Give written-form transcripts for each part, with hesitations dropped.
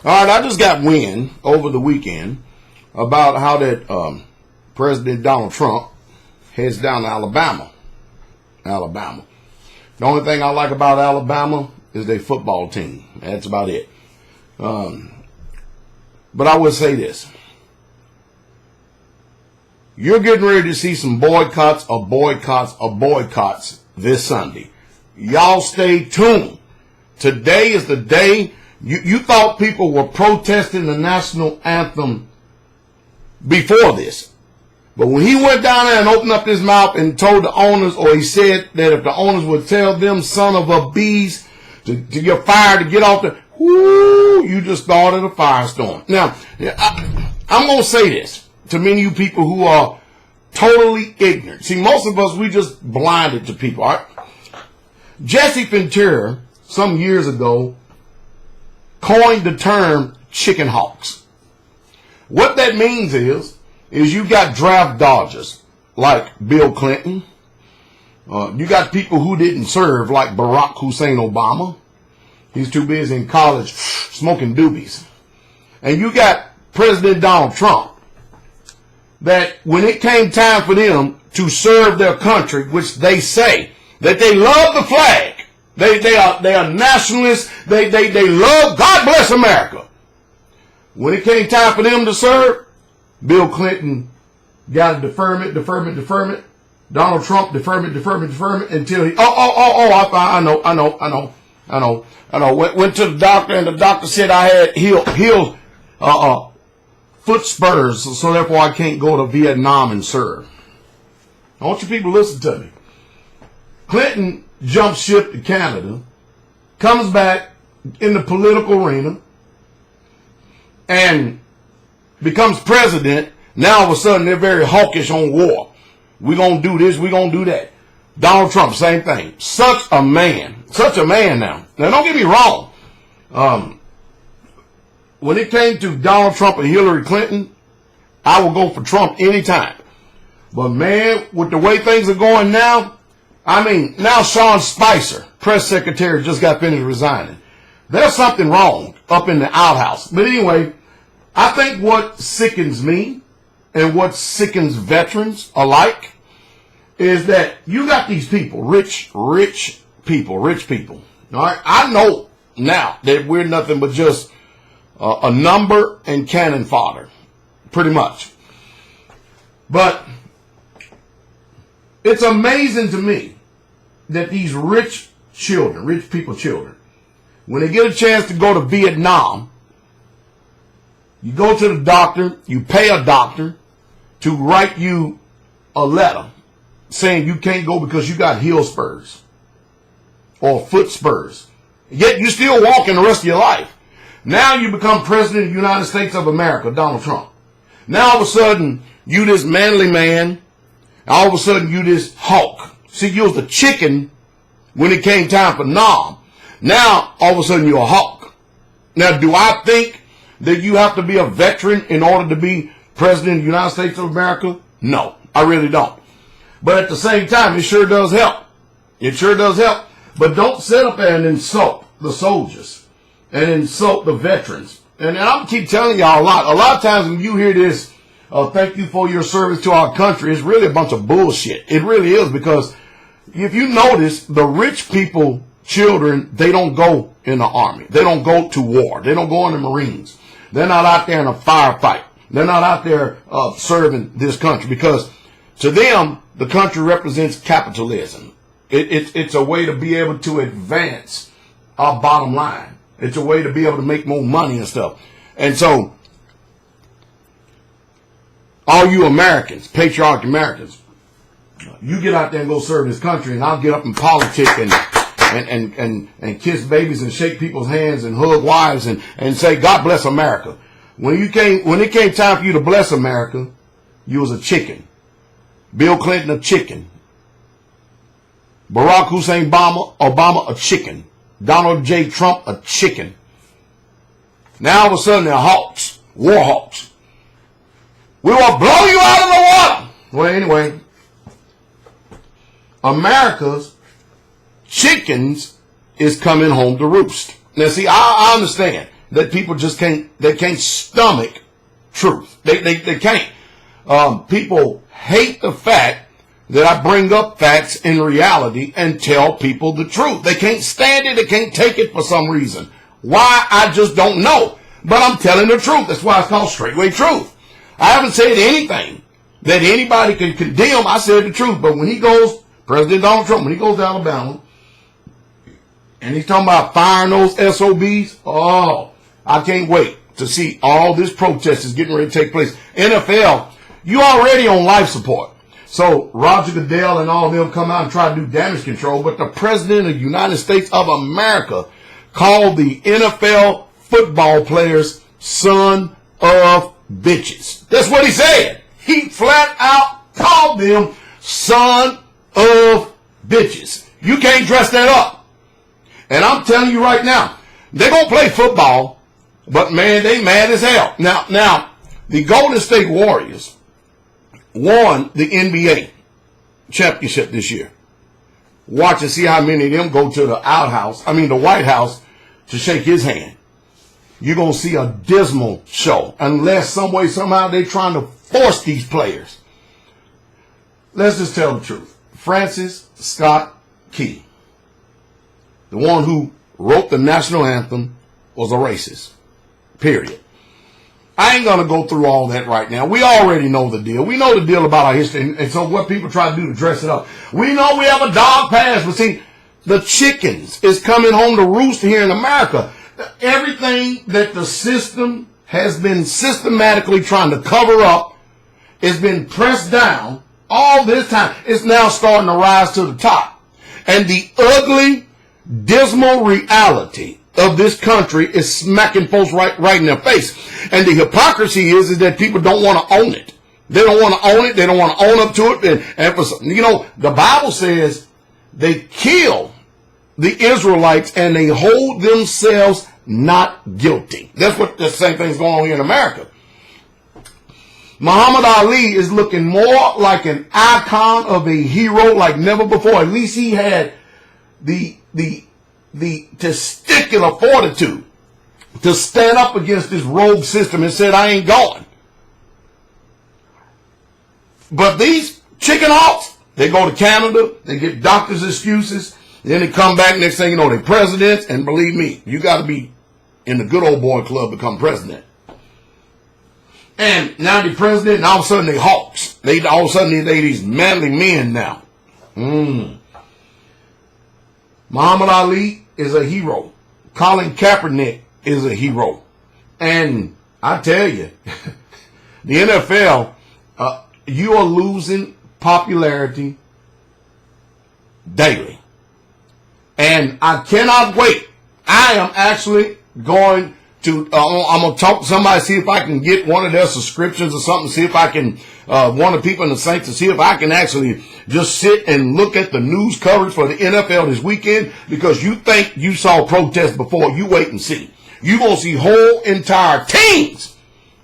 All right, I just got wind over the weekend about how that President Donald Trump heads down to Alabama. Alabama. The only thing I like about Alabama is their football team. That's about it. But I would say this. You're getting ready to see some boycotts this Sunday. Y'all stay tuned. Today is the day. You thought people were protesting the national anthem before this. But when he went down there and opened up his mouth and told the owners, or he said that if the owners would tell them son of a bees to get fired, to get off the, whoo, you just started a firestorm. Now, I'm going to say this to many of you people who are totally ignorant. See, most of us, we just blinded to people. All right? Jesse Ventura, some years ago, coined the term chicken hawks. What that means is you got draft dodgers like Bill Clinton. You got people who didn't serve like Barack Hussein Obama. He's too busy in college smoking doobies. And you got President Donald Trump, that when it came time for them to serve their country, which they say that they love the flag, they are nationalists, they love, God bless America. When it came time for them to serve, Bill Clinton got a deferment. Donald Trump deferment until he, I know. Went to the doctor and the doctor said I had heel foot spurs, so therefore I can't go to Vietnam and serve. I want you people to listen to me. Clinton jumps ship to Canada, comes back in the political arena, and becomes president. Now all of a sudden they're very hawkish on war. We're going to do this, we're going to do that. Donald Trump, same thing. Such a man now. Now don't get me wrong. When it came to Donald Trump and Hillary Clinton, I will go for Trump anytime. But man, with the way things are going now, I mean, now Sean Spicer, press secretary, just got finished resigning. There's something wrong up in the outhouse. But anyway, I think what sickens me and what sickens veterans alike is that you got these people, rich people. All right, I know now that we're nothing but just a number and cannon fodder, pretty much. But it's amazing to me that these rich people children, when they get a chance to go to Vietnam, you go to the doctor, you pay a doctor to write you a letter saying you can't go because you got heel spurs or foot spurs. Yet you still walking the rest of your life. Now you become president of the United States of America, Donald Trump. Now all of a sudden, you this manly man, all of a sudden you this hawk. See, you was a chicken when it came time for Nam. Now, all of a sudden you're a hawk. Now, do I think that you have to be a veteran in order to be president of the United States of America? No, I really don't. But at the same time, it sure does help. It sure does help. But don't sit up there and insult the soldiers and insult the veterans. And I'm keep telling y'all a lot of times when you hear this, thank you for your service to our country, it's really a bunch of bullshit. It really is, because if you notice, the rich people, children, they don't go in the army. They don't go to war. They don't go in the Marines. They're not out there in a firefight. They're not out there serving this country, because to them, the country represents capitalism. It's a way to be able to advance our bottom line. It's a way to be able to make more money and stuff. And so, all you Americans, patriotic Americans, you get out there and go serve this country, and I'll get up and politic and kiss babies and shake people's hands and hug wives and say, God bless America. When it came time for you to bless America, you was a chicken. Bill Clinton, a chicken. Barack Hussein Obama, a chicken. Donald J. Trump, a chicken. Now all of a sudden they're hawks, war hawks. We will blow you out of the water. Well, anyway, America's chickens is coming home to roost. Now, see, I understand. that people just can't stomach truth. They can't. People hate the fact that I bring up facts in reality and tell people the truth. They can't stand it. They can't take it for some reason. Why, I just don't know. But I'm telling the truth. That's why it's called straightway truth. I haven't said anything that anybody can condemn. I said the truth. But when he goes, President Donald Trump, when he goes to Alabama, and he's talking about firing those SOBs, oh, I can't wait to see all this protest is getting ready to take place. NFL, you already on life support. So Roger Goodell and all of them come out and try to do damage control, but the President of the United States of America called the NFL football players son of bitches. That's what he said. He flat out called them son of bitches. You can't dress that up. And I'm telling you right now, they're going to play football, but man, they mad as hell. Now, the Golden State Warriors won the NBA championship this year. Watch and see how many of them go to the White House to shake his hand. You're going to see a dismal show unless some way, somehow they're trying to force these players. Let's just tell the truth. Francis Scott Key, the one who wrote the national anthem, was a racist. Period. I ain't going to go through all that right now. We already know the deal. We know the deal about our history. And so what people try to do to dress it up. We know we have a dog past. But see, the chickens is coming home to roost here in America. Everything that the system has been systematically trying to cover up has been pressed down all this time. It's now starting to rise to the top. And the ugly, dismal reality of this country is smacking folks right in their face. And the hypocrisy is that people don't want to own it. They don't want to own it. They don't want to own up to it. And for some, the Bible says they kill the Israelites and they hold themselves not guilty. That's what the same thing's going on here in America. Muhammad Ali is looking more like an icon of a hero like never before. At least he had the testicular fortitude to stand up against this rogue system and said, I ain't going. But these chicken hawks, they go to Canada, they get doctors' excuses, then they come back, next thing you know, they're presidents, and believe me, you got to be in the good old boy club to become president. And now they're president, and all of a sudden they're hawks. All of a sudden they're these manly men now. Muhammad Ali is a hero. Colin Kaepernick is a hero. And I tell you, the NFL, you are losing popularity daily. And I cannot wait. I am actually going to, I'm going to talk to somebody, see if I can get one of their subscriptions or something, see if I can, one of the people in the Saints, to see if I can actually just sit and look at the news coverage for the NFL this weekend, because you think you saw protests before, you wait and see. You're going to see whole entire teams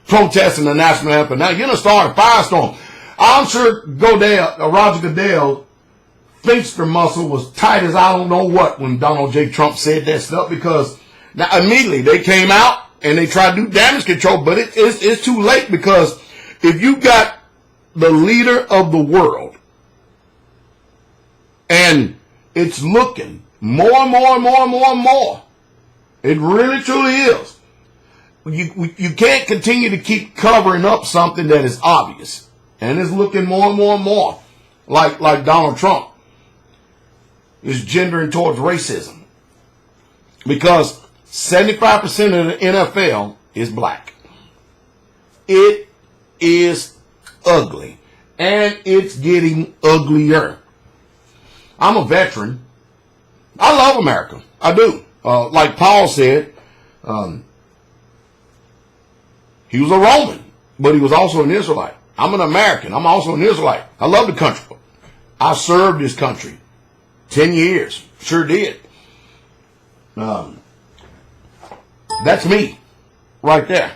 protesting the national anthem. Now, you're going to start a firestorm. I'm sure Roger Goodell finster muscle was tight as I don't know what when Donald J. Trump said that stuff, because now immediately they came out and they tried to do damage control, but it's too late, because if you got the leader of the world and it's looking more and more and more and more and more, it really truly is. You can't continue to keep covering up something that is obvious, and it's looking more and more and more like Donald Trump is gendering towards racism, because 75% of the NFL is black. It is ugly, and it's getting uglier. I'm a veteran. I love America. I do. Like Paul said, he was a Roman, but he was also an Israelite. I'm an American. I'm also an Israelite. I love the country. I served this country 10 years. Sure did. That's me right there.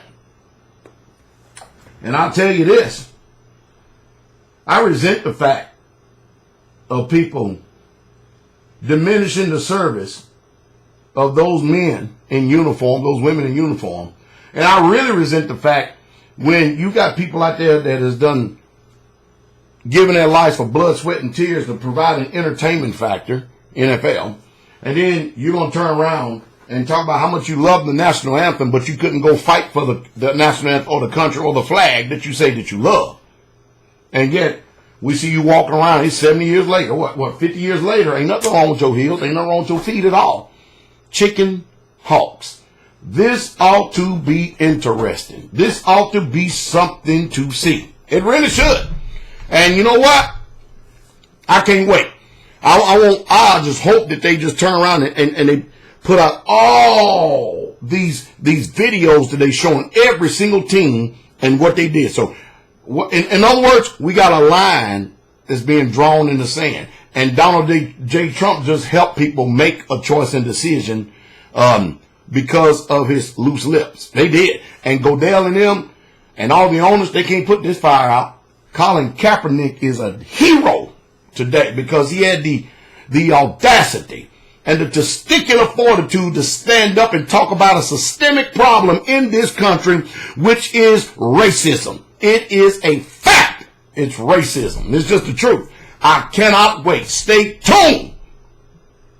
And I'll tell you this. I resent the fact of people diminishing the service of those men in uniform, those women in uniform. And I really resent the fact when you got people out there that has done giving their lives for blood, sweat, and tears to provide an entertainment factor, NFL, and then you're going to turn around and talk about how much you love the national anthem, but you couldn't go fight for the national anthem or the country or the flag that you say that you love. And yet, we see you walking around, it's 70 years later, what, 50 years later, ain't nothing wrong with your heels, ain't nothing wrong with your feet at all. Chicken hawks. This ought to be interesting. This ought to be something to see. It really should. And you know what? I can't wait. I just hope that they just turn around and they put out all these videos that they showing every single team and what they did. So, in other words, we got a line that's being drawn in the sand. And Donald J. Trump just helped people make a choice and decision because of his loose lips. They did. And Goodell and them and all the owners, they can't put this fire out. Colin Kaepernick is a hero today because he had the audacity and the testicular fortitude to stand up and talk about a systemic problem in this country, which is racism. It is a fact. It's racism. It's just the truth. I cannot wait. Stay tuned